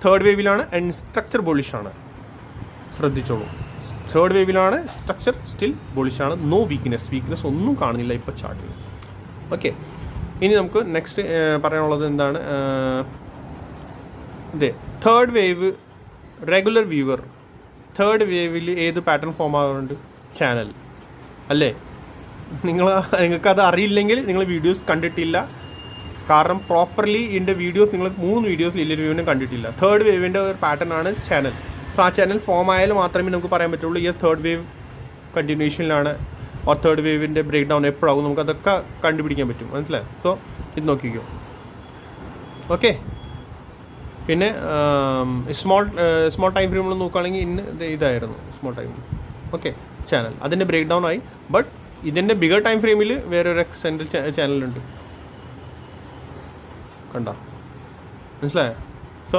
Third വേവിലാണ് and structure ബുള്ളിഷാണ്. ശ്രദ്ധിച്ചോളൂ, തേർഡ് വേവിലാണ്, സ്ട്രക്ചർ സ്റ്റിൽ ബുള്ളിഷാണ്. നോ വീക്ക്നെസ് ഒന്നും കാണുന്നില്ല ഇപ്പോൾ ചാർട്ടിൽ. ഓക്കെ, ഇനി നമുക്ക് നെക്സ്റ്റ് പറയാനുള്ളത് എന്താണ്? അതെ, third wave regular viewer, third വേവിൽ ഏത് പാറ്റേൺ ഫോം ആകാറുണ്ട്? ചാനൽ അല്ലേ? നിങ്ങൾക്കത് അറിയില്ലെങ്കിൽ നിങ്ങൾ വീഡിയോസ് കണ്ടിട്ടില്ല. കാരണം പ്രോപ്പർലി ഇതിൻ്റെ വീഡിയോസ് നിങ്ങൾ 3 വീഡിയോസ് ലില്ലർ വ്യൂവിനും കണ്ടിട്ടില്ല. തേർഡ് വേവിൻ്റെ ഒരു പാറ്റേൺ ആണ് ചാനൽ. സോ ആ ചാനൽ ഫോം ആയാലും മാത്രമേ നമുക്ക് പറയാൻ പറ്റുള്ളൂ ഈ തേർഡ് വേവ് കണ്ടിന്യൂഷനിലാണ് ഓർ തേർഡ് വേവിൻ്റെ ബ്രേക്ക് ഡൗൺ എപ്പോഴാകും, നമുക്കതൊക്കെ കണ്ടുപിടിക്കാൻ പറ്റും. മനസ്സിലായോ? സോ ഇത് നോക്കിക്കോ. ഓക്കെ, പിന്നെ സ്മോൾ ടൈം ഫ്രെയിമിൽ നോക്കുകയാണെങ്കിൽ ഇതായിരുന്നു സ്മോൾ ടൈം. ഓക്കെ, ചാനൽ അതിൻ്റെ ബ്രേക്ക് ഡൗൺ ആയി. ബട്ട് ഇതിൻ്റെ ബിഗർ ടൈം ഫ്രെയിമിൽ വേറൊരു എക്സ്റ്റൻഡ് ചാനലുണ്ട്. കണ്ടോ? മനസ്സിലായോ? സോ